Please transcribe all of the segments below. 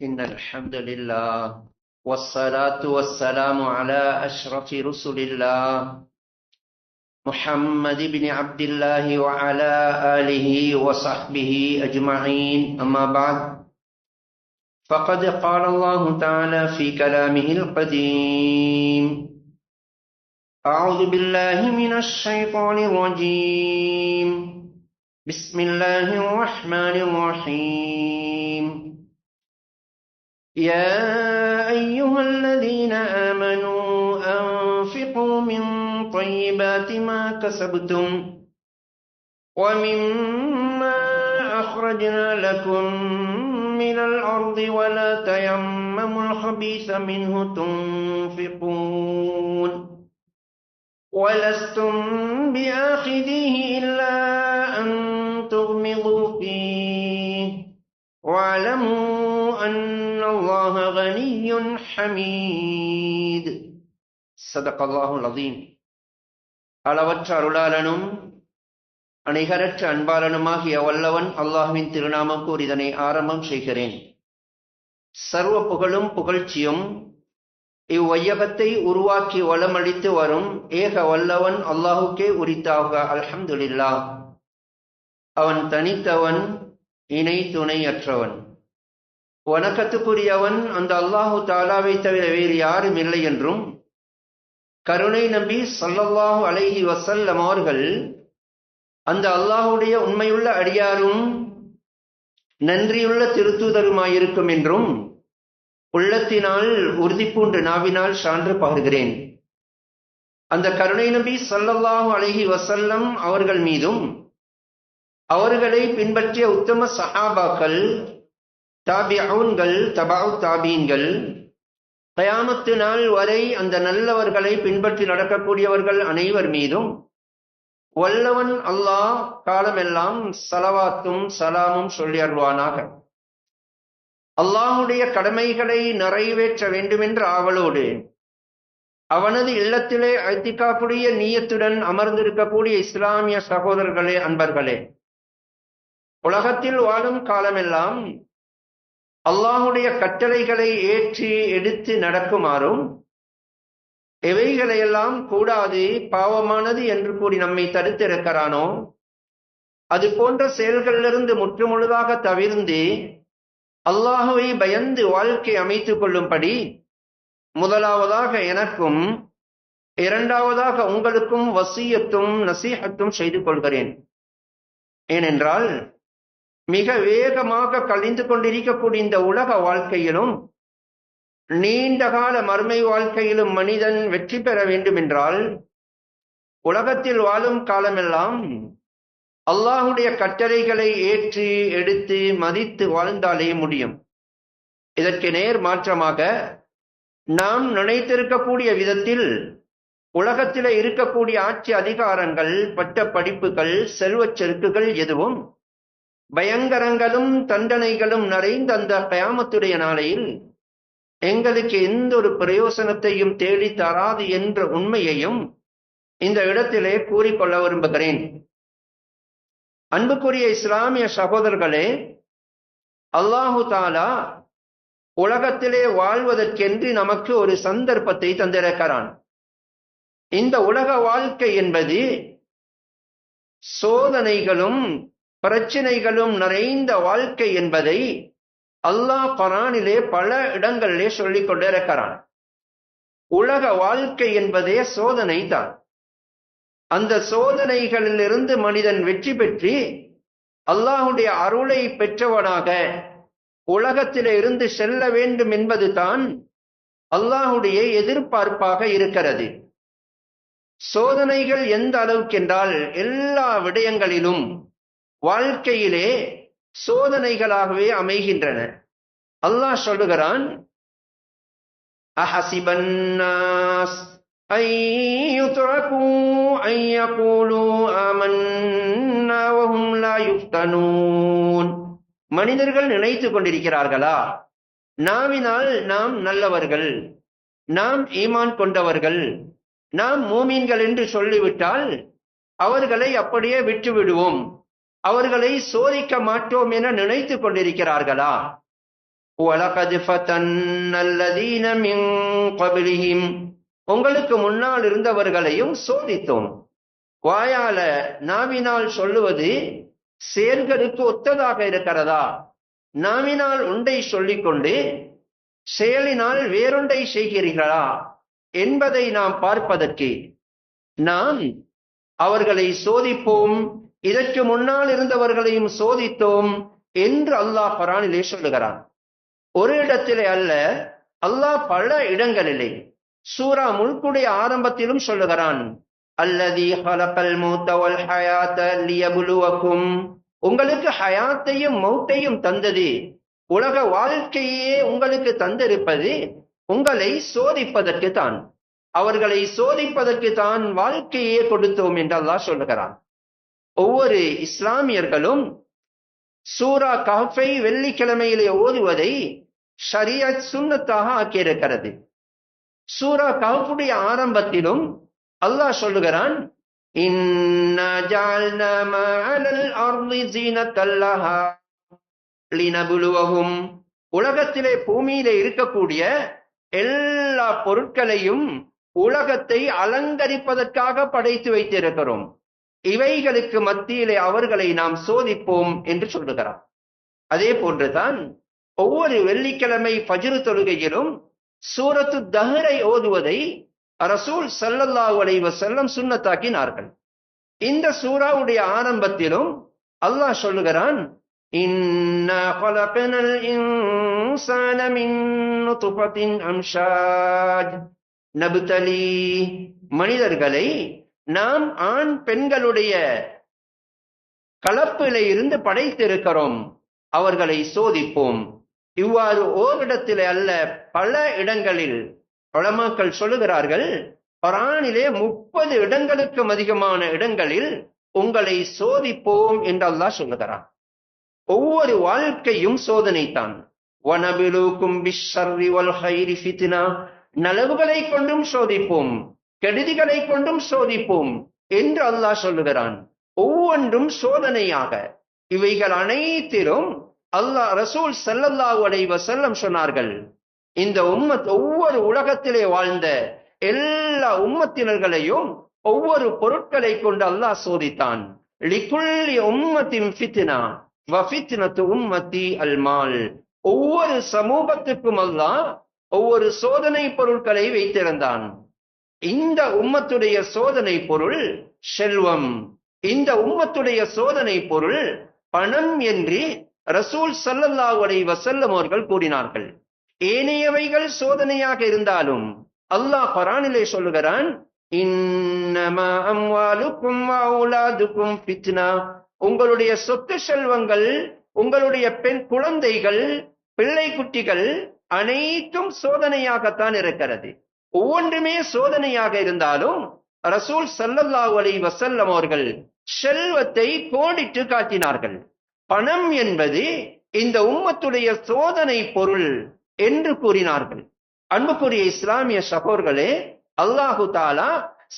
إن الحمد لله والصلاة والسلام على أشرف رسل الله محمد بن عبد الله وعلى آله وصحبه أجمعين، أما بعد، فقد قال الله تعالى في كلامه القديم: أعوذ بالله من الشيطان الرجيم، بسم الله الرحمن الرحيم. يا أيها الذين آمنوا أنفقوا من طيبات ما كسبتم ومما أخرجنا لكم من الأرض ولا تيمموا الخبيث منه تنفقون ولستم بآخذيه إلا أن تغمضوا فيه واعلموا أن الله غني حميد. صدق الله العظيم. அளவற்ற அருளாளனும் அணிகரற்ற அன்பாளனுமாகிய வல்லவன் அல்லாஹ்வின் திருநாமம் கூறி இதனை ஆரம்பம் செய்கிறேன். சர்வ புகழும் புகழ்ச்சியும் இவ்வையகத்தை உருவாக்கி வளமளித்து வரும் ஏக வல்லவன் அல்லாஹுக்கே உரித்தாக. அல்ஹம்துலில்லாஹ். அவன் தனித்தவன், இணை துணையற்றவன். வணக்கத்துக்குரியவன் அந்த அல்லாஹு தாலாவை தவிர வேறு யாரும் இல்லை என்றும், கருணை நபி ஸல்லல்லாஹு அலைஹி வஸல்லம் அவர்கள் அந்த அல்லாஹுடைய உண்மையுள்ள அடியாரும் நன்றியுள்ள திருத்தூதருமாயிருக்கும் என்றும் உள்ளத்தினால் உறுதிப்பூண்டு நாவினால் சான்று பகர்கிறேன். அந்த கருணை நபி ஸல்லல்லாஹு அலைஹி வஸல்லம் அவர்கள் மீதும் அவர்களை பின்பற்றிய உத்தம சஹாபாக்கள், தாபிஊன்கள், தபஉ தாபீன்கள், கயாமத்து நாள் வரை அந்த நல்லவர்களை பின்பற்றி நடக்கக்கூடியவர்கள் அனைவர் மீதும் வல்லவன் அல்லாஹ் காலமெல்லாம் ஸலவாத்தும் ஸலாமும் சொல்லி அருள்வானாக. அல்லாஹுடைய கடமைகளை நிறைவேற்ற வேண்டுமென்ற ஆவலோடு அவனது இல்லத்திலே இத்திகாஃபுடைய நியத்துடன் அமர்ந்திருக்கக்கூடிய இஸ்லாமிய சகோதரர்களே, அன்பர்களே, உலகத்தில் வாழும் காலமெல்லாம் அல்லாஹுடைய கட்டளைகளை ஏற்றி எடுத்து நடக்குமாறும், எவைகளையெல்லாம் கூடாது, பாவமானது என்று கூறி நம்மை தடுத்திருக்கிறானோ அது போன்ற செயல்களிலிருந்து முற்றுமுழுதாக தவிர்ந்து அல்லாஹுவை பயந்து வாழ்க்கை அமைத்துக் கொள்ளும்படி முதலாவதாக எனக்கும் இரண்டாவதாக உங்களுக்கும் வசியத்தும் நசீஹத்தும் செய்து கொள்கிறேன். ஏனென்றால் மிக வேகமாக கழிந்து கொண்டிருக்கக்கூடிய இந்த உலக வாழ்க்கையிலும் நீண்டகால மறுமை வாழ்க்கையிலும் மனிதன் வெற்றி பெற வேண்டும் என்றால் உலகத்தில் வாழும் காலமெல்லாம் அல்லாஹுடைய கட்டளைகளை ஏற்றி எடுத்து மதித்து வாழ்ந்தாலே முடியும். இதற்கு நேர் மாற்றமாக நாம் நினைத்திருக்கக்கூடிய விதத்தில் உலகத்தில் இருக்கக்கூடிய ஆட்சி அதிகாரங்கள், பட்ட படிப்புகள், செல்வச் செருக்குகள் எதுவும் பயங்கரங்களும் தண்டனைகளும் நிறைந்த அந்த கயாமத்துடைய நாளையில் எங்களுக்கு எந்த ஒரு பிரயோசனத்தையும் தேடி தராது என்ற உண்மையையும் இந்த இடத்திலே கூறிக்கொள்ள விரும்புகிறேன். அன்புக்குரிய இஸ்லாமிய சகோதரர்களே, அல்லாஹு தாலா உலகத்திலே வாழ்வதற்கென்று நமக்கு ஒரு சந்தர்ப்பத்தை தந்திருக்கிறான். இந்த உலக வாழ்க்கை என்பது சோதனைகளும் பிரச்சனைகளும் நிறைந்த வாழ்க்கை என்பதை அல்லாஹ் குர்ஆனிலே பல இடங்களிலே சொல்லிக் கொண்டிருக்கிறான். உலக வாழ்க்கை என்பதே சோதனை தான். அந்த சோதனைகளிலிருந்து மனிதன் வெற்றி பெற்று அல்லாஹுடைய அருளை பெற்றவனாக உலகத்திலே இருந்து செல்ல வேண்டும் என்பது தான் அல்லாஹுடைய எதிர்பார்ப்பாக இருக்கிறது. சோதனைகள் எந்த அளவுக்கென்றால் எல்லா விடயங்களிலும் வாழ்க்கையிலே சோதனைகளாகவே அமைகின்றன. அல்லாஹ் சொல்லுகிறான்: அஹஸிபன் நாஸ் ஐ யுத்ரகு ஐ யகூலு ஆமன்னா வஹும் லா யுஃப்தனூன். மனிதர்கள் நினைத்துக் கொண்டிருக்கிறார்களா, நாவினால் நாம் நல்லவர்கள், நாம் ஈமான் கொண்டவர்கள், நாம் மூமீன்கள் என்று சொல்லிவிட்டால் அவர்களை அப்படியே விட்டுவிடுவோம், அவர்களை சோதிக்க மாட்டோம் என நினைத்துக் கொண்டிருக்கிறார்களா? وَلَقَدْ فَتَنَّا الَّذِينَ مِنْ قَبْلِهِمْ உங்களுக்கு முன்னால் இருந்தவர்களையும் சோதித்தோம். வாயால நாவினால் சொல்லுவது செயல்களுக்கு ஒத்ததாக இருக்கிறதா? நாவினால் ஒன்றை சொல்லிக்கொண்டு செயலினால் வேறொன்றை செய்கிறீர்களா என்பதை நாம் பார்ப்பதற்கு நாம் அவர்களை சோதிப்போம், இதற்கு முன்னால் இருந்தவர்களையும் சோதித்தோம் என்று அல்லாஹ் குர்ஆனிலே சொல்லுகிறான். ஒரு இடத்திலே அல்ல, அல்லாஹ் பல இடங்களிலே சூரா முல்குடைய ஆரம்பத்திலும் சொல்லுகிறான், அல்லதி ஹலகல் மௌத வல் ஹயாத லியப்லுவக்கும், உங்களுக்கு ஹயாத்தையும் மௌத்தையும் தந்தது, உலக வாழ்க்கையே உங்களுக்கு தந்திருப்பது உங்களை சோதிப்பதற்கு தான், அவர்களை சோதிப்பதற்கு தான் வாழ்க்கையே கொடுத்தோம் என்று அல்லாஹ் சொல்லுகிறான். ஒவ்வொரு இஸ்லாமியர்களும் சூரா கஹ்ஃபை வெள்ளிக்கிழமையிலே ஓதுவதை ஷரியத் சுன்னத்தாக ஆக்கியிருக்கிறது. சூரா கஹ்ஃபுடைய ஆரம்பத்திலும் அல்லாஹ் சொல்லுகிறான், இன்னா ஜஅல்னா மஅலல் அர்தி ஸீனத்தல் லஹா லினப்லுவஹும், உலகத்திலே பூமியிலே இருக்கக்கூடிய எல்லா பொருட்களையும் உலகத்தை அலங்கரிப்பதற்காக படைத்து வைத்திருக்கிறோம், இவைகளுக்கு மத்தியிலே அவர்களை நாம் சோதிப்போம் என்று சொல்லுகிறார். அதே போன்றுதான் ஒவ்வொரு வெள்ளிக்கிழமை ஃபஜ்ர் தொழுகையிலும் சூரத்து தஹரை ஓதுவதை ரசூல் ஸல்லல்லாஹு அலைஹி வஸல்லம் சுன்னத்தாக்கினார்கள். இந்த சூராவுடைய ஆரம்பத்திலும் அல்லாஹ் சொல்லுகிறான், இன்னா கலக்னல் இன்சான மின் நுத்ஃபத்தின் அம்ஷாஜ் நப்தலி, மனிதர்களை நாம் ஆண் பெண்களுடைய கலப்பிலே இருந்து படைத்திருக்கிறோம், அவர்களை சோதிப்போம். இவ்வாறு ஓரிடத்திலே அல்ல, பல இடங்களில் உலமாக்கள் சொல்லுகிறார்கள், குர்ஆனிலே 30 இடங்களுக்கும் அதிகமான இடங்களில் உங்களை சோதிப்போம் என்று அல்லாஹ் சொல்லுகிறான். ஒவ்வொரு வாழ்க்கையும் சோதனைத்தான். வனபிலுக்கும் பிஷ்ஷர்ரி வல் கைரி ஃபித்னா, நலவுகளை கொண்டும் சோதிப்போம், கெடுதிகளை கொண்டும் சோதிப்போம் என்று அல்லாஹ் சொல்லுகிறான். ஒவ்வொன்றும் சோதனையாக. இவைகள் அனைத்திலும் அல்லாஹ் ரசூல் ஸல்லல்லாஹு அலைஹி வஸல்லம் சொன்னார்கள், இந்த உம்மத் ஒவ்வொரு உலகத்திலே வாழ்ந்த எல்லா உம்மத்தினர்களையும் ஒவ்வொரு பொருட்களை கொண்டு அல்லாஹ் சோதித்தான். லிகுல்லி உம்மத்தின் ஃபித்னா வ ஃபித்னத்து உம்மத்தி அல் மால், ஒவ்வொரு சமூகத்துக்கும் அல்லாஹ் ஒவ்வொரு சோதனை பொருட்களை வைத்திருந்தான். இந்த உம்மத்துடைய சோதனை பொருள் செல்வம், இந்த உம்மத்துடைய சோதனை பொருள் பணம் என்று ரசூல் ஸல்லல்லாஹு அலைஹி வஸல்லம் அவர்கள் கூறினார்கள். ஏனையவைகள் சோதனையாக இருந்தாலும் அல்லாஹ் குர்ஆனிலே சொல்லுகிறான், இன்னமா அம்வாலுக்கும் வ அவுலாதுக்கும் ஃபித்னா, உங்களுடைய சொத்து செல்வங்கள், உங்களுடைய பெண் குழந்தைகள், பிள்ளை குட்டிகள் அனைத்தும் சோதனையாகத்தான் இருக்கிறது. ஒவ்வொன்றுமே சோதனையாக இருந்தாலும் ரசூல் ஸல்லல்லாஹு அலைஹி வஸல்லம் அவர்கள் செல்வத்தை கோடிட்டு காட்டினார்கள். பணம் என்பது இந்த உம்மத்துடைய சோதனை பொருள் என்று கூறினார்கள். அன்புக்குரிய இஸ்லாமிய சகோதரர்களே, அல்லாஹு தஆலா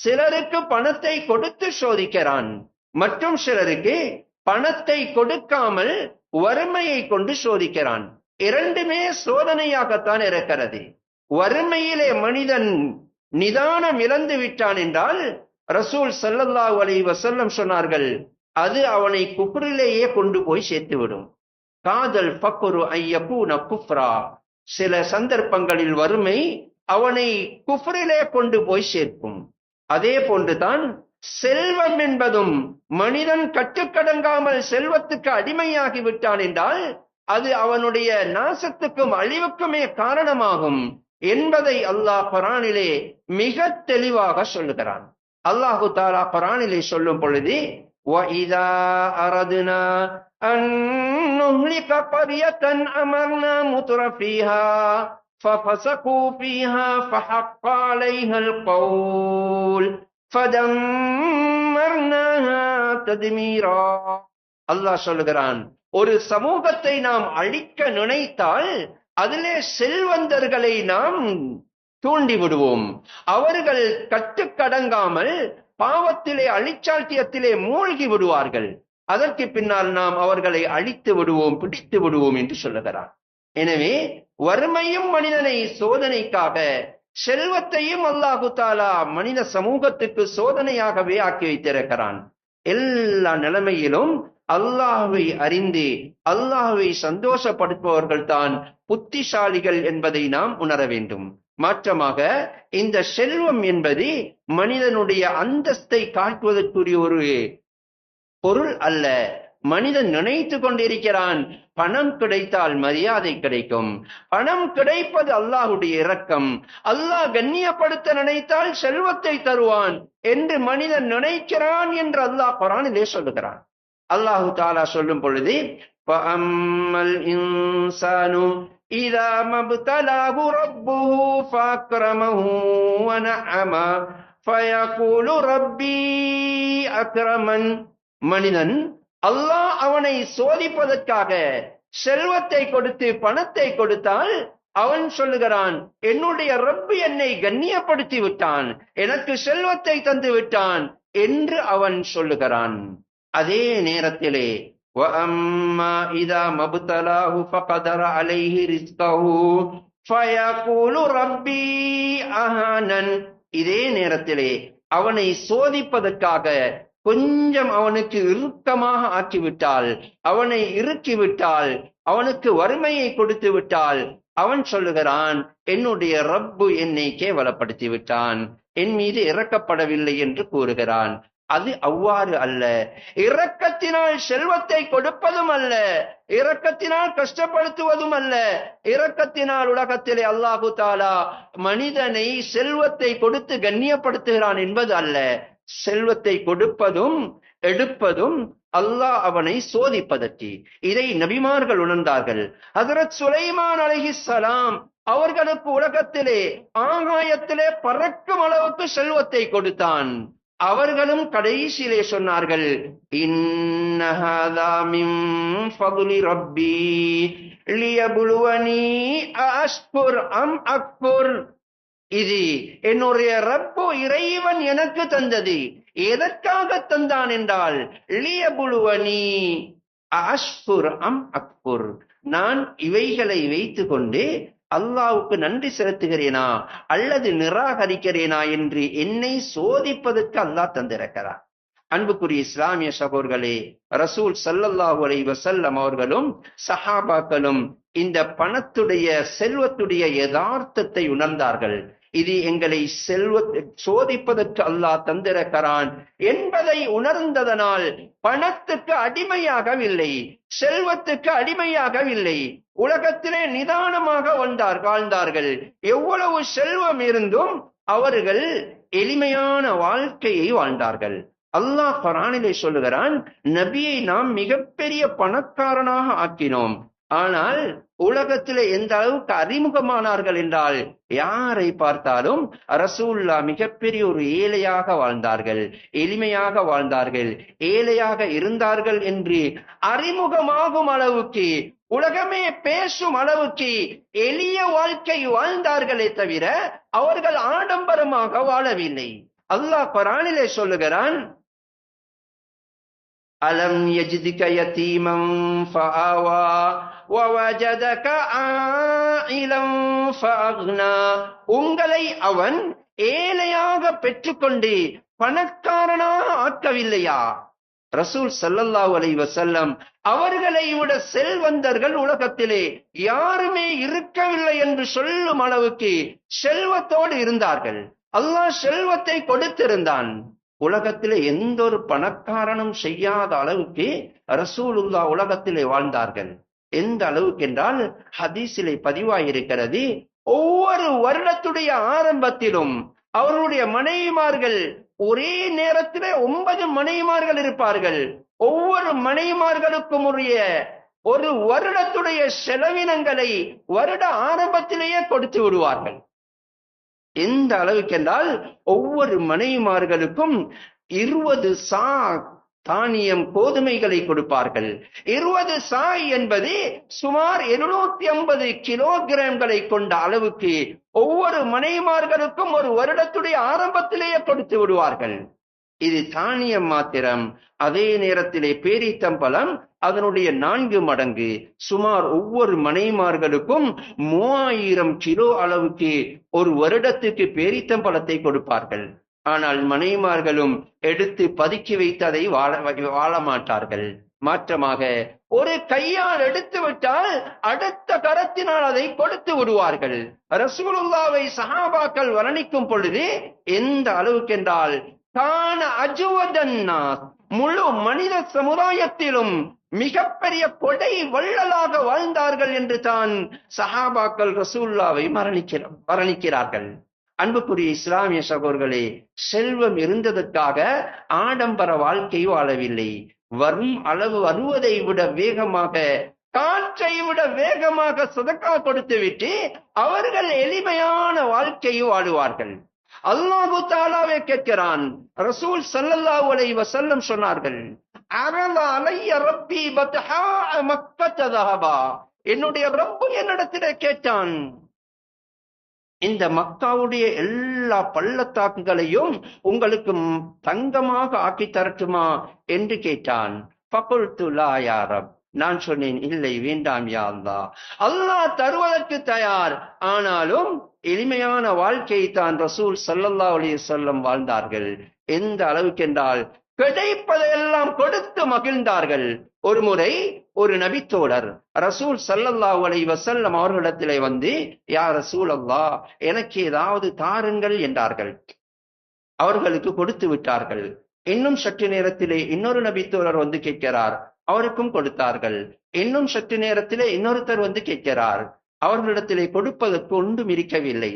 சிலருக்கு பணத்தை கொடுத்து சோதிக்கிறான், மற்றும் சிலருக்கு பணத்தை கொடுக்காமல் வறுமையை கொண்டு சோதிக்கிறான். இரண்டுமே சோதனையாகத்தான் இருக்கிறது. வறுமையிலே மனிதன் நிதானம் இழந்து விட்டான் என்றால் ரசூல் ஸல்லல்லாஹு அலைஹி வஸல்லம் சொன்னார்கள், அது அவனை குஃப்ரிலேயே கொண்டு போய் சேர்த்துவிடும். காதல் ஃபக்ரு ஐயகூன குஃப்ரா, சில சந்தர்ப்பங்களில் வறுமை அவனை குஃப்ரிலே கொண்டு போய் சேர்க்கும். அதே போன்றுதான் செல்வம் என்பதும், மனிதன் கட்டுக்கடங்காமல் செல்வத்துக்கு அடிமையாகி விட்டான் என்றால் அது அவனுடைய நாசத்துக்கும் அழிவுக்குமே காரணமாகும் என்பதை அல்லாஹ் குர்ஆனிலே மிக தெளிவாக சொல்லுகிறான். அல்லாஹு தஆலா குர்ஆனிலே சொல்லும் பொழுது, وَإِذَا أَرَدْنَا أَن نُّهْلِكَ قَرْيَةً أَمَرْنَا مُتْرَفِيهَا فَفَسَقُوا فِيهَا فَحَقَّ عَلَيْهَا الْقَوْلُ فَدَمَّرْنَاهَا تَدْمِيرًا. அல்லாஹ் சொல்லுகிறான், ஒரு சமூகத்தை நாம் அழிக்க நினைத்தால் அதிலே செல்வந்தர்களை நாம் தூண்டி விடுவோம். அவர்கள் கட்டுக்கடங்காமல் பாவத்திலே அழிச்சாட்டியத்திலே மூழ்கி விடுவார்கள். அதற்கு பின்னால் நாம் அவர்களை அழித்து விடுவோம், பிடித்து விடுவோம் என்று சொல்லுகிறார். எனவே வறுமையும் மனிதனை சோதனைக்காக, செல்வத்தையும் அல்லாஹு தாலா மனித சமூகத்துக்கு சோதனையாகவே ஆக்கி வைத்திருக்கிறான். எல்லா நிலைமையிலும் அல்லாஹ்வை அறிந்து அல்லாஹ்வை சந்தோஷப்படுத்துபவர்கள் தான் புத்திசாலிகள் என்பதை நாம் உணர வேண்டும். மாற்றமாக இந்த செல்வம் என்பது மனிதனுடைய அந்தஸ்தை காட்டுவதற்குரிய ஒரு பொருள் அல்ல. மனிதன் நினைத்து கொண்டிருக்கிறான், பணம் கிடைத்தால் மரியாதை கிடைக்கும், பணம் கிடைப்பது அல்லாஹ்வுடைய இரக்கம், அல்லாஹ் கண்ணியப்படுத்த நினைத்தால் செல்வத்தை தருவான் என்று மனிதன் நினைக்கிறான் என்று அல்லாஹ் குர்ஆனிலே சொல்லுகிறான். அல்லாஹு தாலா சொல்லும் பொழுது, ஃபஅம்மல் இன்சானு இதா மப்தலாஹு ரப்புஹு ஃபஅக்ரமஹு வனஅமா ஃபயகூலு ரப்பி அக்ரமன். மனிதன் அல்லாஹ் அவனை சோதிப்பதற்காக செல்வத்தை கொடுத்து பணத்தை கொடுத்தால் அவன் சொல்லுகிறான், என்னுடைய ரப்பு என்னை கண்ணியப்படுத்தி விட்டான், எனக்கு செல்வத்தை தந்து விட்டான் என்று அவன் சொல்லுகிறான். அதே நேரத்திலே வஅம்மா இதா மப்தலாஹு ஃபகதர அலைஹி ரிஸ்கஹு ஃபயகூலு ரப்பி அஹானன். இதே நேரத்திலே அவனை சோதிப்பதற்காக கொஞ்சம் அவனுக்கு இறுக்கமாக ஆக்கிவிட்டால், அவனை இறுக்கிவிட்டால், அவனுக்கு வறுமையை கொடுத்து விட்டால் அவன் சொல்லுகிறான், என்னுடைய ரப்பு என்னை கேவலப்படுத்தி விட்டான், என் மீது இறக்கப்படவில்லை என்று கூறுகிறான். அது அவ்வாறு அல்ல. இரக்கத்தினால் செல்வத்தை கொடுப்பதும் அல்ல, இரக்கத்தினால் கஷ்டப்படுத்துவதும் அல்ல, இரக்கத்தினால் உலகத்திலே அல்லாஹு தாலா மனிதனை செல்வத்தை கொடுத்து கண்ணியப்படுத்துகிறான் என்பது அல்ல. செல்வத்தை கொடுப்பதும் எடுப்பதும் அல்லாஹ் அவனை சோதிப்பதற்கு. இதை நபிமார்கள் உணர்ந்தார்கள். ஹஜ்ரத் சுலைமான் அலைஹிஸ்ஸலாம் அவர்களுக்கு உலகத்திலே ஆகாயத்திலே பறக்கும் அளவுக்கு செல்வத்தை கொடுத்தான். அவர்களும் கடைசியிலே சொன்னார்கள், இன்ன ஹாதா மின் ஃபضل ரப்பி லியப்லுவனி அஷ்குர் அம் அக்ஃபுர். இது என்னுடைய ரப்பு இறைவன் எனக்கு தந்தது. எதற்காக தந்தான் என்றால், லியப்லுவனி அஷ்குர் அம் அக்ஃபுர். நான் இவைகளை வைத்துக் கொண்டு அல்லாஹ்வுக்கு நன்றி செலுத்துகிறேனா அல்லது நிராகரிக்கிறேனா என்று என்னை சோதிப்பதற்கு அல்லாஹ் தந்திருக்கிறார். அன்புக்குரிய இஸ்லாமிய சகோதரர்களே, ரசூல் ஸல்லல்லாஹு அலைஹி வஸல்லம் அவர்களும் சஹாபாக்களும் இந்த பணத்துடைய செல்வத்துடைய யதார்த்தத்தை உணர்ந்தார்கள். இது எங்களை சோதிப்பதற்கு அல்லாஹ் தந்திருக்கிறான் என்பதை உணர்ந்ததனால் பணத்துக்கு அடிமையாகவில்லை, செல்வத்துக்கு அடிமையாகவில்லை. உலகத்திலே நிதானமாக வாழ்ந்தார்கள். எவ்வளவு செல்வம் இருந்தும் அவர்கள் எளிமையான வாழ்க்கையை வாழ்ந்தார்கள். அல்லாஹ் குர்ஆனிலே சொல்லுகிறான், நபியை நாம் மிகப்பெரிய பணக்காரனாக ஆக்கினோம். ஆனால் உலகத்திலே எந்த அளவுக்கு அறிமுகமானார்கள் என்றால், யாரை பார்த்தாலும் ரசூலுல்லாஹ் மிகப்பெரிய ஒரு ஏழையாக வாழ்ந்தார்கள், எளிமையாக வாழ்ந்தார்கள், ஏழையாக இருந்தார்கள் என்று அறிமுகமாகும் அளவுக்கு, உலகமே பேசும் அளவுக்கு எளிய வாழ்க்கை வாழ்ந்தார்களே தவிர அவர்கள் ஆடம்பரமாக வாழவில்லை. அல்லாஹ் குர்ஆனிலே சொல்லுகிறான், அலம் யஜ்திக யதீமன் ஃபஆவா வவஜதக ஆயிலம் ஃபஅக்னா. உங்களை அவன் ஏழையாக பெற்றுக்கொண்டு பணக்காரனாக ஆக்கவில்லையா? ரசூல் ஸல்லல்லாஹு அலைஹி வஸல்லம் அவர்களை விட செல்வந்தர்கள் உலகத்திலே யாருமே இருக்கவில்லை என்று சொல்லும் அளவுக்கு செல்வத்தோடு இருந்தார்கள். அல்லாஹ் செல்வத்தை கொடுத்திருந்தான். உலகத்திலே எந்த ஒரு பணக்காரனும் செய்யாத அளவுக்கு ரசூலுல்லாஹ் உலகத்திலே வாழ்ந்தார்கள். எந்த அளவுக்கு என்றால், ஹதீஸிலே பதிவாயிருக்கிறது, ஒவ்வொரு வருடத்துடைய ஆரம்பத்திலும் அவர்களுடைய மனைவிமார்கள் ஒரே நேரத்திலே 9 மனைவிமார்கள் இருப்பார்கள். ஒவ்வொரு மனைவிமார்களுக்கும் ஒரு வருடத்துடைய செலவினங்களை வருட ஆரம்பத்திலேயே கொடுத்து விடுவார்கள். எந்த அளவுக்கு என்றால், ஒவ்வொரு மனைவிமார்களுக்கும் 20 சா தானியம் கோதுமைகளை கொடுப்பார்கள். 20 சா என்பது சுமார் 750 கிலோகிராம்களை கொண்ட அளவுக்கு ஒவ்வொரு மனைவிமார்களுக்கும் ஒரு வருடத்துடைய ஆரம்பத்திலேயே கொடுத்து விடுவார்கள். இது தானியம் மாத்திரம். அதே நேரத்திலே பேரீத்தம்பழம் அதனுடைய 4 மடங்கு. சுமார் ஒவ்வொரு மனைமார்களுக்கும் 3000 கிலோ அளவுக்கு ஒரு வருடத்துக்கு பேரீத்தம்பழத்தை கொடுப்பார்கள். ஆனால் மனைமார்களும் எடுத்து பதுக்கி வைத்து அதை வாழ மாட்டார்கள். மாற்றமாக ஒரு கையால் எடுத்து விட்டால் அடுத்த கரத்தினால் அதை கொடுத்து விடுவார்கள். ரசூலுல்லாவை சஹாபாக்கள் வர்ணிக்கும் பொழுது எந்த அளவுக்கென்றால் கான அஜுவதன்னா, முழு மனித சமுதாயத்திலும் மிகப்பெரிய கொடை வள்ளலாக வாழ்ந்தார்கள் என்று தான் சஹாபாக்கள் ரசூலுல்லாவை வர்ணிக்கிறார்கள். அன்புக்குரிய இஸ்லாமிய சகோதரர்களே, செல்வம் இருந்ததற்காக ஆடம்பர வாழ்க்கை வாழவில்லை. வரும் அளவு வருவதை விட வேகமாக, காற்றை விட வேகமாக சதக்கா கொடுத்துவிட்டு அவர்கள் எளிமையான வாழ்க்கையை வாழுவார்கள். அல்லாஹு தஆலாவே கேட்கிறான். ரசூல் ஸல்லல்லாஹு அலைஹி வஸல்லம் சொன்னார்கள், அரல அலைய ரப்பி பத்ஹா மக்கத தஹபா. என்னுடைய ரப்பு என்னிடத்திலே கேட்டான், இந்த மக்காவுடைய எல்லா பள்ளத்தாக்குகளையும் உங்களுக்கு தங்கமாக ஆக்கி தரட்டுமா என்று கேட்டான். ஃபகுல்து லா யா ரப். நான் சொன்னேன், இல்லை, வேண்டாம் யா அல்லாஹ். அல்லாஹ் தருவதற்கு தயார். ஆனாலும் எளிமையான வாழ்க்கையை தான் ரசூல் ஸல்லல்லாஹு அலைஹி வஸல்லம் வாழ்ந்தார்கள். எந்த அளவுக்கென்றால் கிடைப்பதையெல்லாம் கொடுத்து மகிழ்ந்தார்கள். ஒரு முறை ஒரு நபித்தோழர் ரசூல் ஸல்லல்லாஹு அலைஹி வஸல்லம் அவர்களிடத்திலே வந்து, யா ரசூல் அல்லாஹ், எனக்கு ஏதாவது தாருங்கள் என்றார்கள். அவர்களுக்கு கொடுத்து விட்டார்கள். இன்னும் சற்று நேரத்திலே இன்னொரு நபித்தோழர் வந்து கேட்கிறார். அவருக்கும் கொடுத்தார்கள். இன்னும் சற்று நேரத்திலே இன்னொருத்தர் வந்து கேட்கிறார். அவர்களிடத்திலே கொடுப்பதற்கு ஒன்றும் இருக்கவில்லை.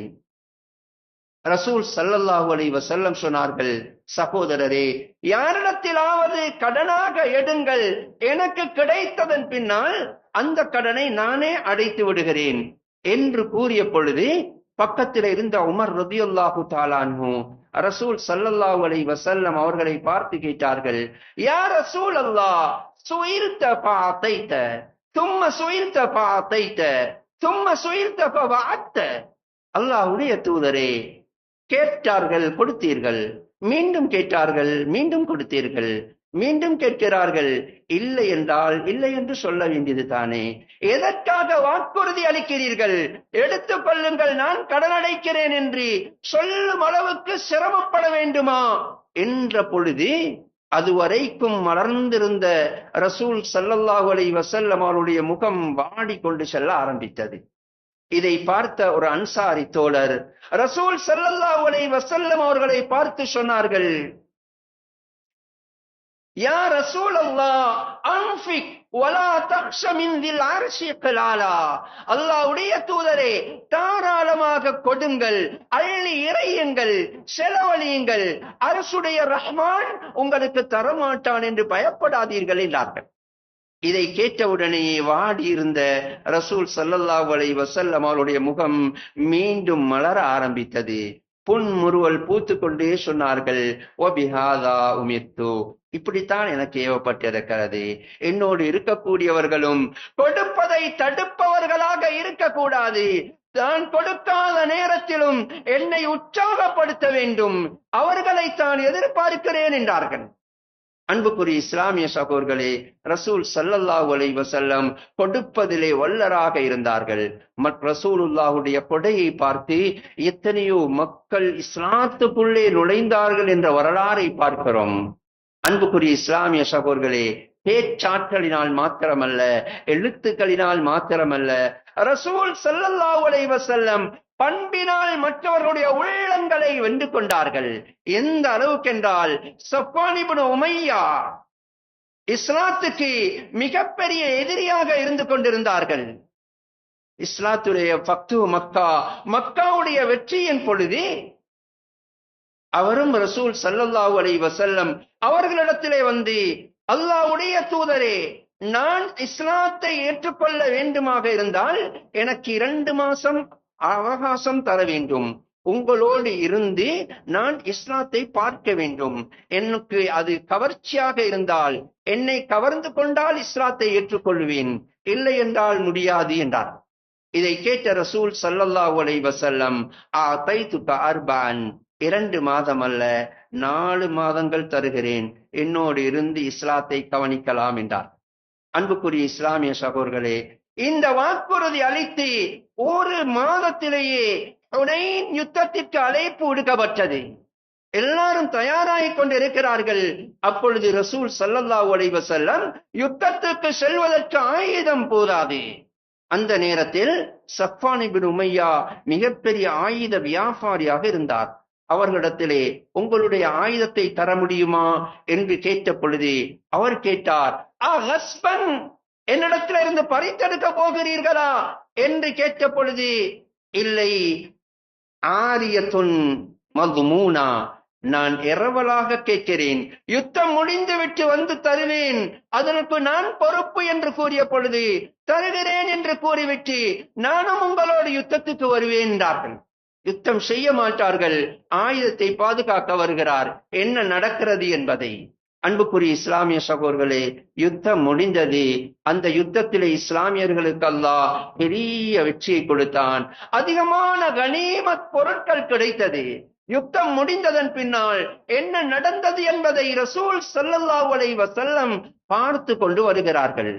ரசூல் ஸல்லல்லாஹு அலைஹி வஸல்லம் சொன்னார்கள், சகோதரரே, யாரிடத்திலாவது கடனாக எடுங்கள், எனக்கு கிடைத்ததன் பின்னால் அந்த கடனை நானே அடைத்து விடுகிறேன் என்று கூறிய பொழுது பக்கத்தில் இருந்த உமர் ரலியல்லாஹு தஆலா அன்ஹு ரசூல் ஸல்லல்லாஹு அலைஹி வஸல்லம் அவர்களை பார்த்து கேட்டார்கள், யா ரசூல் அல்லாஹ், சுயில்த ஃபஅதைத ثم சுயில்த ஃபஅதைத ثم சுயில்த ஃபவஅத்த. அல்லாஹ்வுடைய தூதரே, கேட்டார்கள், கொடுத்தீர்கள். மீண்டும் கேட்டார்கள், மீண்டும் கொடுத்தீர்கள். மீண்டும் கேட்கிறார்கள். இல்லை என்றால் இல்லை என்று சொல்ல வேண்டியது தானே. எதற்காக வாக்குறுதி அளிக்கிறீர்கள்? எடுத்துக் கொள்ளுங்கள், நான் கடன் அடைக்கிறேன் என்று சொல்லும் அளவுக்கு சிரமப்பட வேண்டுமா என்ற பொழுது அதுவரைக்கும் மலர்ந்திருந்த ரசூல் ஸல்லல்லாஹு அலைஹி வஸல்லம் அவருடைய முகம் வாடிக்கொண்டு செல்ல ஆரம்பித்தது. இதை பார்த்த ஒரு அன்சாரி தோழர் ரசூல் ஸல்லல்லாஹு அலைஹி வஸல்லம் அவர்களை பார்த்து சொன்னார்கள், யா ரசூல் அல்லாஹ், அன்ஃபிக் வலா தக்ஷ மின் தில் அர்ஷி கலாலா. அல்லாஹ்வுடைய தூதரே, தாராளமாக கொடுங்கள், அள்ளி இறையுங்கள், செலவழியுங்கள். அரசுடைய ரஹ்மான் உங்களுக்கு தரமாட்டான் என்று பயப்படாதீர்கள் என்றார்கள். இதை கேட்டவுடனேயே வாடி இருந்த ரசூல் ஸல்லல்லாஹு அலைஹி வஸல்லம் அவருடைய முகம் மீண்டும் மலர ஆரம்பித்தது. புன்முறுவல் பூத்து கொண்டே சொன்னார்கள், வபிஹாதா உமிர்த்து, இப்படித்தான் எனக்கு ஏவப்பட்டிருக்கிறது. என்னோடு இருக்கக்கூடியவர்களும் கொடுப்பதை தடுப்பவர்களாக இருக்கக்கூடாது. தான் கொடுக்காத நேரத்திலும் என்னை உற்சாகப்படுத்த வேண்டும், அவர்களை தான் எதிர்பார்க்கிறேன் என்றார்கள். அன்புக்குரிய இஸ்லாமிய சகோதரர்களே, ரசூல் ஸல்லல்லாஹு அலைஹி வஸல்லம் கொடுப்பதிலே வல்லராக இருந்தார்கள். ரசூலுல்லாஹுடைய கொடையை பார்த்து எத்தனையோ மக்கள் இஸ்லாத்துக்குள்ளே நுழைந்தார்கள் என்ற வரலாறை பார்க்கிறோம். அன்புக்குரிய இஸ்லாமிய சகோதரர்களே, பேச்சாற்றலினால் மாத்திரமல்ல, எழுத்துக்களினால் மாத்திரமல்ல, ரசூல் ஸல்லல்லாஹு அலைஹி வஸல்லம் பண்பினால் மற்றவர்களுடைய உள்ளங்களை வென்று கொண்டார்கள். எந்த அளவுக்கென்றால் ஸஃப்வான் இப்னு உமையா இஸ்லாத்துக்கு மிகப்பெரிய எதிரியாக இருந்து கொண்டிருந்தார்கள். இஸ்லாத்துடைய ஃபத்ஹு மக்கா, மக்காவுடைய வெற்றியின் பொழுது அவரும் ரசூல் ஸல்லல்லாஹு அலைஹி வஸல்லம் அவர்களிடத்திலே வந்து, அல்லாஹ்வுடைய தூதரே, நான் இஸ்லாத்தை ஏற்றுக்கொள்ள வேண்டுமாக இருந்தால் எனக்கு 2 மாசம் அவகாசம் தர வேண்டும். உங்களோடு இருந்து நான் இஸ்லாத்தை பார்க்க வேண்டும். எனக்கு அது கவர்ச்சியாக இருந்தால், என்னை கவர்ந்து கொண்டால் இஸ்லாத்தை ஏற்றுக்கொள்வேன், இல்லை என்றால் முடியாது என்றார். இதை கேட்ட ரசூல் ஸல்லல்லாஹு அலைஹி வஸல்லம், ஆதைதுக அர்பன், 2 மாதம் அல்ல, 4 மாதங்கள் தருகிறேன், என்னோடு இருந்து இஸ்லாத்தை கவனிக்கலாம் என்றார். அன்புக்குரிய இஸ்லாமிய சகோதரர்களே, இந்த வாக்குறுதி அளித்து 1 மாதத்திலேயே ஹுனைன் யுத்தத்திற்கு அழைப்பு விடுக்கப்பட்டது. எல்லாரும் தயாராகிக் கொண்டிருக்கிறார்கள். அப்பொழுது ரசூல் ஸல்லல்லாஹு அலைஹி வஸல்லம் யுத்தத்துக்கு செல்வதற்கு ஆயுதம் போதாது. அந்த நேரத்தில் சஃப்வான் இப்னு உமையா மிகப்பெரிய ஆயுத வியாபாரியாக இருந்தார். அவர்களிடத்திலே உங்களுடைய ஆயுதத்தை தர முடியுமா என்று கேட்ட பொழுது அவர் கேட்டார், என்னிடத்திலிருந்து பறித்தெடுக்க போகிறீர்களா என்று கேட்ட பொழுது, இல்லை, ஆரியத்துன் மதுமூனா, நான் இரவலாக கேட்கிறேன், யுத்தம் முடிந்து விட்டு வந்து தருவேன், அதற்கு நான் பொறுப்பு என்று கூறிய பொழுது தருகிறேன் என்று கூறிவிட்டு நானும் உங்களோடு யுத்தத்துக்கு வருவேன் என்றார்கள். யுத்தம் செய்ய மாட்டார்கள், ஆயுதத்தை பாதுகாக்க வருகிறார். என்ன நடக்கிறது என்பதை அன்புக்குரிய இஸ்லாமிய சகோதரர்களே, யுத்தம் முடிந்தது. அந்த யுத்தத்திலே இஸ்லாமியர்களுக்கு அல்லாஹ் பெரிய வெற்றியை கொடுத்தான். அதிகமான கனீமத் பொருட்கள் கிடைத்தது. யுத்தம் முடிந்ததன் பின்னால் என்ன நடந்தது என்பதை ரசூல் ஸல்லல்லாஹு அலைஹி வஸல்லம் பார்த்து கொண்டு வருகிறார்கள்.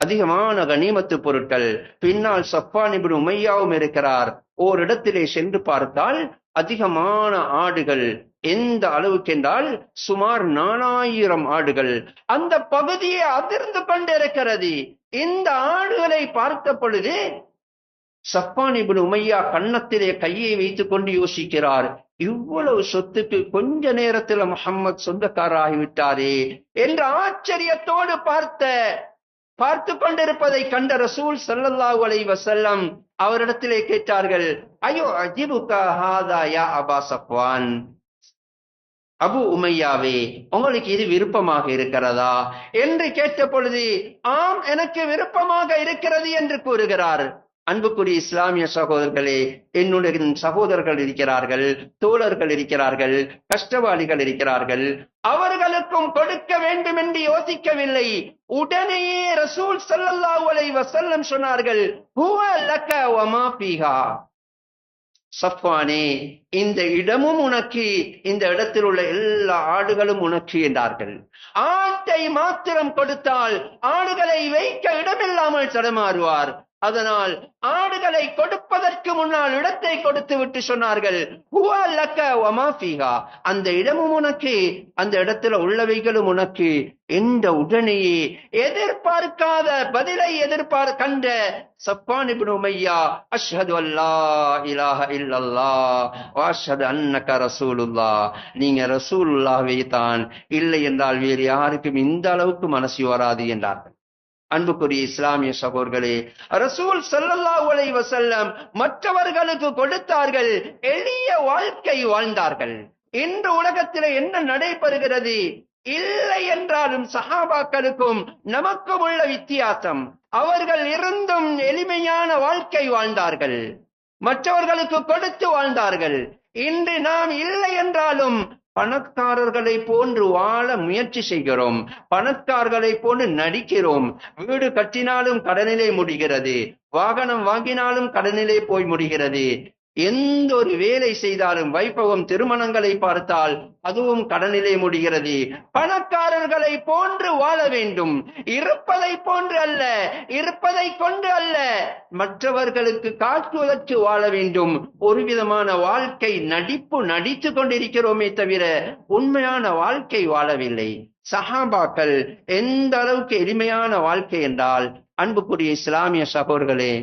அதிகமான கனீமத்து பொருட்கள். பின்னால் சஃப்வான் இப்னு உமையாவும் இருக்கிறார். ஓரிடத்திலே சென்று பார்த்தால் அதிகமான ஆடுகள். எந்த அளவுக்கு என்றால் சுமார் 4000 ஆடுகள் அந்த பகுதியை அதிர்ந்து கொண்டிருக்கிறது. இந்த ஆடுகளை பார்த்த பொழுது சஃப்வான் இப்னு உமையா கன்னத்திலே கையை வைத்துக் கொண்டு யோசிக்கிறார், இவ்வளவு சொத்துக்கு கொஞ்ச நேரத்தில் முஹம்மது சொந்தக்காராகிவிட்டாரே என்ற ஆச்சரியத்தோடு பார்த்து கொண்டிருப்பதை கண்ட ரசூல் ஸல்லல்லாஹு அலைஹி வஸல்லம் அவரிடத்திலே கேட்டார்கள், ஐயோ அஜிபுக ஹாதா யா அபா சஃப்வான், அபு உமையாவே, உங்களுக்கு இது விருப்பமாக இருக்கிறதா என்று கேட்ட பொழுது, ஆம், எனக்கு விருப்பமாக இருக்கிறது என்று கூறுகிறார். அன்புக்குரிய இஸ்லாமிய சகோதரர்களே, என்னுடைய சகோதரர்கள் இருக்கிறார்கள், தோழர்கள் இருக்கிறார்கள், கஷ்டவாளிகள் இருக்கிறார்கள். அவர்களுக்கும் கொடுக்க வேண்டும் என்று யோசிக்கவில்லை. உடனேயே ரசூல் ஸல்லல்லாஹு அலைஹி வஸல்லம் சொன்னார்கள், ஹுவ லக வ மா ஃபீஹா, சஃப்வானே, இந்த இடமும் உனக்கு, இந்த இடத்தில் உள்ள எல்லா ஆடுகளும் உனக்கு என்றார்கள். ஆட்டை மாத்திரம் கொடுத்தால் ஆடுகளை வைக்க இடமில்லாமல் தடமாறுவார். அதனால் ஆடுகளை கொடுப்பதற்கு முன்னால் இடத்தை கொடுத்து விட்டு சொன்னார்கள், ஹுவ லக வ மா ஃபீஹா, அந்த இடமும் உனக்கு, அந்த இடத்துல உள்ளவைகளும் உனக்கு என்ற உடனேயே எதிர்பார்க்காத பதிலை கண்ட சஃப்வான் இப்னு உமையா, அஷ்ஹது அல்லா இலாஹ இல்லல்லாஹ் வ அஷ்ஹது அன்னக ரசூலுல்லாஹ், நீங்க ரசூலுல்லாஹ்வே தான், இல்லை என்றால் வேறு யாருக்கும் இந்த அளவுக்கு மனசு வராது என்றார்கள். அன்புக்குரிய இஸ்லாமிய சகோதரர்களே, ரசூல் ஸல்லல்லாஹு அலைஹி வஸல்லம் மற்றவர்களுக்கு கொடுத்தார்கள், எளிய வாழ்க்கை வாழ்ந்தார்கள். இன்று உலகத்திலே என்ன நடைபெறுகிறது? இல்லை என்றாலும் சஹாபாக்களுக்கும் நமக்கும் உள்ள வித்தியாசம், அவர்கள் இருந்தும் எளிமையான வாழ்க்கை வாழ்ந்தார்கள், மற்றவர்களுக்கு கொடுத்து வாழ்ந்தார்கள். இன்று நாம் இல்லை என்றாலும் பணக்காரர்களை போன்று வாழ முயற்சி செய்கிறோம், பணக்காரர்களை போன்று நடிக்கிறோம். வீடு கட்டினாலும் கடனிலே முடிகிறது, வாகனம் வாங்கினாலும் கடனிலே போய் முடிகிறது. எந்த ஒரு வேலை செய்தாலும், வைபவம் திருமணங்களை பார்த்தால் அதுவும் கடனிலே முடிகிறது. பணக்காரர்களை போன்று வாழ வேண்டும், இருப்பதை போன்று அல்ல, இருப்பதை கொண்டு அல்ல, மற்றவர்களுக்கு காட்டுவதற்கு வாழ வேண்டும். ஒரு விதமான வாழ்க்கை நடித்து கொண்டிருக்கிறோமே தவிர உண்மையான வாழ்க்கை வாழவில்லை. சஹாபாக்கள் எந்த அளவுக்கு எளிமையான வாழ்க்கை என்றால், அன்புக்குரிய இஸ்லாமிய சகோதரர்களே,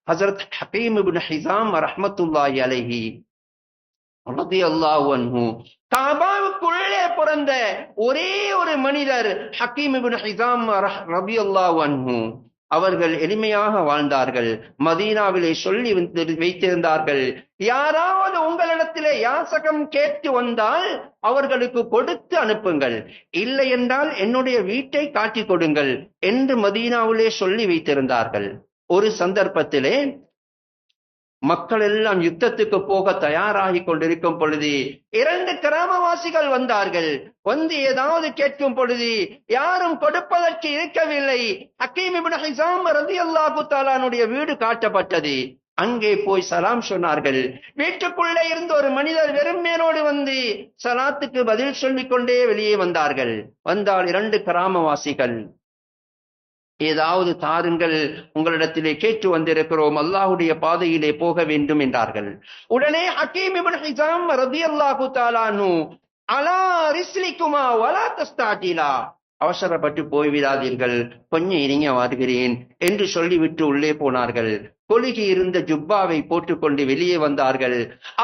ஹஜ்ரத் ஹகீம் இப்னு ஹிஸாம் ரஹ்மத்துல்லாஹி அலைஹி ரலியல்லாஹு அன்ஹு, காபாவுக்குள்ளே பிறந்த ஒரே ஒரு மனிதர் ஹகீம் இப்னு ஹிஸாம் ரலியல்லாஹு அன்ஹு. அவர்கள் எளிமையாக வாழ்ந்தார்கள். மதீனாவிலே சொல்லி வைத்திருந்தார்கள், யாராவது உங்களிடத்திலே யாசகம் கேட்டு வந்தால் அவர்களுக்கு கொடுத்து அனுப்புங்கள், இல்லை என்றால் என்னுடைய வீட்டை காட்டிக் கொடுங்கள் என்று மதீனாவிலே சொல்லி வைத்திருந்தார்கள். ஒரு சந்தர்ப்பத்திலே மக்கள் எல்லாம் யுத்தத்துக்கு போக தயாராகி கொண்டிருக்கும் பொழுது 2 கிராமவாசிகள் வந்தார்கள். வந்து ஏதாவது கேட்கும் பொழுது யாரும் கொடுப்பதற்கு இருக்கவில்லை. ஹக்கீம் இப்னு ஹிஸாம் ரலியல்லாஹு தஆலாவுடைய வீடு காட்டப்பட்டது. அங்கே போய் சலாம் சொன்னார்கள். வீட்டுக்குள்ளே இருந்த ஒரு மனிதர் வெறும் மேலோடு வந்து சலாத்துக்கு பதில் சொல்லிக் கொண்டே வெளியே வந்தார்கள். வந்தால் 2 கிராமவாசிகள், ஏதாவது தாருங்கள், உங்களிடத்திலே கேட்டு வந்திருக்கிறோம், அல்லாஹ்வுடைய பாதையிலே போக வேண்டும் என்றார்கள். உடனே ஹக்கீம் இப்னு ஹிஸாம் ரலியல்லாஹு தஆலா அன்ஹு, அலா ரிஸ்லிகுமா வலா தஸ்தாஜிலா, அவசரப்பட்டு போய்விடாதீர்கள், கொஞ்சம் இருங்க வருகிறேன் என்று சொல்லிவிட்டு உள்ளே போனார்கள். கொலுகி இருந்த ஜுப்பாவை போட்டுக்கொண்டு வெளியே வந்தார்கள்.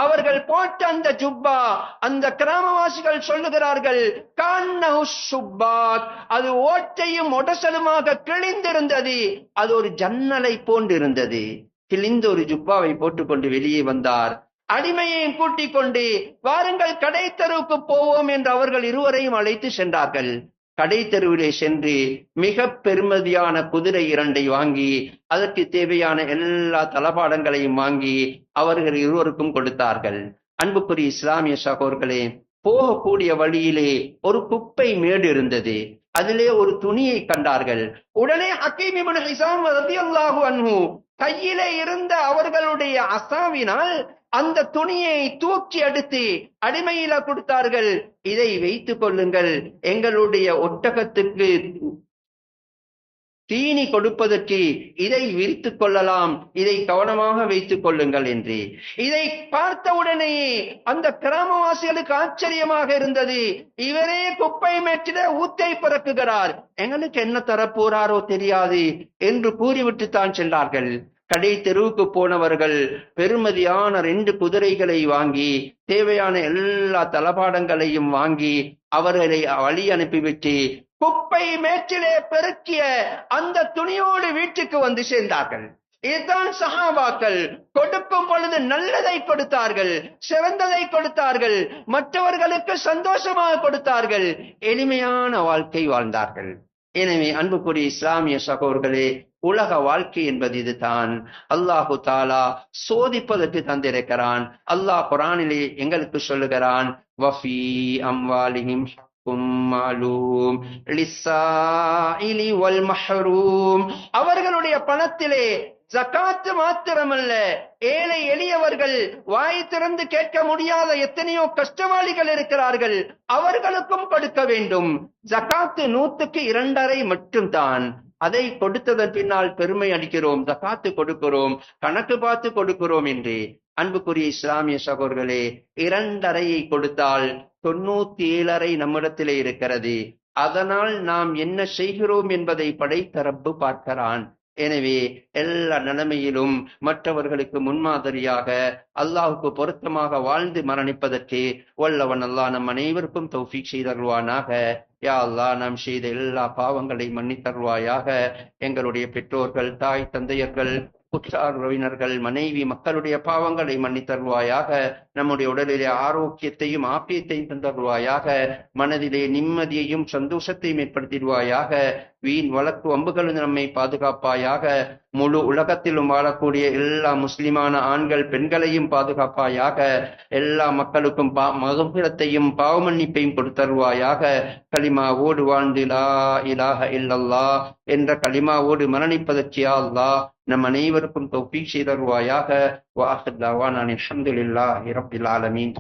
அவர்கள் போட்ட அந்த ஜுப்பா, அந்த கிராமவாசிகள் சொல்லுகிறார்கள், கான்னஹு ஷுப்பாக், அது ஓட்டையும் ஒடசலுமாக கிழிந்திருந்தது. அது ஒரு ஜன்னலை போன்றிருந்தது. கிழிந்த ஒரு ஜுப்பாவை போட்டுக்கொண்டு வெளியே வந்தார். அடிமையையும் கூட்டிக் கொண்டு வாருங்கள் கடை தெருவுக்கு போவோம் என்று அவர்கள் இருவரையும் அழைத்து சென்றார்கள். கடை தெருவிலே சென்று மிக பெருமதியான குதிரை 2 வாங்கி அதற்கு தேவையான எல்லா தளபாடங்களையும் வாங்கி அவர்கள் இருவருக்கும் கொடுத்தார்கள். அன்புக்குரிய இஸ்லாமிய சகோதரர்களே, போகக்கூடிய வழியிலே ஒரு குப்பை மேடு இருந்தது. அதிலே ஒரு துணியை கண்டார்கள். உடனே ஹக்கீம் இப்னு ஹிஸாம் ரலியல்லாஹு அன்ஹு கையிலே இருந்த அவர்களுடைய அசாவினால் அந்த துணியை தூக்கி எடுத்து அடிமையில கொடுத்தார்கள். இதை வைத்துக் கொள்ளுங்கள், எங்களுடைய ஒட்டகத்துக்கு தீனி கொடுப்பதற்கு இதை விரித்துக் கொள்ளலாம், இதை கவனமாக வைத்துக் கொள்ளுங்கள் என்று. இதை பார்த்தவுடனேயே அந்த கிராமவாசிகளுக்கு ஆச்சரியமாக இருந்தது. இவரே குப்பை மேற்றிட ஊத்தை பறக்குகிறார், எங்களுக்கு என்ன தரப்போறாரோ தெரியாது என்று கூறிவிட்டு தான் சென்றார்கள். கடை தெருவுக்கு போனவர்கள் பெருமதியான 2 குதிரைகளை வாங்கி தேவையான எல்லா தளபாடங்களையும் வாங்கி அவர்களை வழி அனுப்பிவிட்டு குப்பை மேற்றிலே பெருக்கிய அந்த துணியோடு வீட்டுக்கு வந்து சேர்ந்தார்கள். இதுதான் சஹாபாக்கள். கொடுக்கும் பொழுது நல்லதை கொடுத்தார்கள், சிறந்ததை கொடுத்தார்கள், மற்றவர்களுக்கு சந்தோஷமாக கொடுத்தார்கள், எளிமையான வாழ்க்கை வாழ்ந்தார்கள். எனவே அன்புக்குரிய இஸ்லாமிய சகோதரர்களே, உலக வாழ்க்கை என்பது இதுதான். அல்லாஹு தாலா சோதிப்பதற்கு தந்திருக்கிறான். அல்லாஹ் குர்ஆனிலே எங்களுக்கு சொல்லுகிறான், வஃபீ அம்வாலிஹிம் ஹக்கும் மாலூம் லிஸ்ஸாயிலி வல் மஹ்ரூம், அவர்களுடைய பணத்திலே ஜகாத் மாத்திரமல்ல, ஏழை எளியவர்கள், வாய் திறந்து கேட்க முடியாத எத்தனையோ கஷ்டவாளிகள் இருக்கிறார்கள், அவர்களுக்கும் கொடுக்க வேண்டும். ஜகாத்து 100க்கு 2.5 மட்டும் தான். அதை கொடுத்ததன் பின்னால் பெருமை அடிக்கிறோம், ஜகாத்து கொடுக்கிறோம், கணக்கு பார்த்து கொடுக்கிறோம் என்று. அன்புக்குரிய இஸ்லாமிய சகோதரர்களே, 2.5 கொடுத்தால் 97.5 நம்மிடத்திலே இருக்கிறது. அதனால் நாம் என்ன செய்கிறோம் என்பதை படைத்த ரப்பு பார்க்கிறான். எனவே எல்லா நிலைமையிலும் மற்றவர்களுக்கு முன்மாதிரியாக அல்லாஹுக்கு பொருத்தமாக வாழ்ந்து மரணிப்பதற்கு வல்லவன் அல்லாஹ் நம் அனைவருக்கும் தௌஃபீக் செய்தருவானாக. யா அல்லாஹ், நாம் செய்த எல்லா பாவங்களை மன்னித்தருவாயாக. எங்களுடைய பெற்றோர்கள், தாய் தந்தையர்கள், உற்றார் உறவினர்கள், மனைவி, மக்களுடைய பாவங்களை மன்னித்தருவாயாக. நம்முடைய உடலிலே ஆரோக்கியத்தையும் ஆப்பியத்தையும் தந்தருவாயாக. மனதிலே நிம்மதியையும் சந்தோஷத்தையும் ஏற்படுத்திடுவாயாக. வீண் வழக்கு வம்புகளும் நம்மை பாதுகாப்பாயாக. முழு உலகத்திலும் வாழக்கூடிய எல்லா முஸ்லிமான ஆண்கள் பெண்களையும் பாதுகாப்பாயாக. எல்லா மக்களுக்கும் மகஃபிரத்தையும் பாவ மன்னிப்பையும் கொடுத்தருவாயாக. கலிமாவோடு வாழ்ந்து லா இலாஹ இல்லல்லாஹ் என்ற கலிமாவோடு மரணிப்பதற்கு யா அல்லாஹ் நம் அனைவருக்கும் தௌஃபீக் செய்தருவாயாக. வ ஆகிர் தஅவானா அல்ஹம்துலில்லாஹி ரப்பில் ஆலமீன்.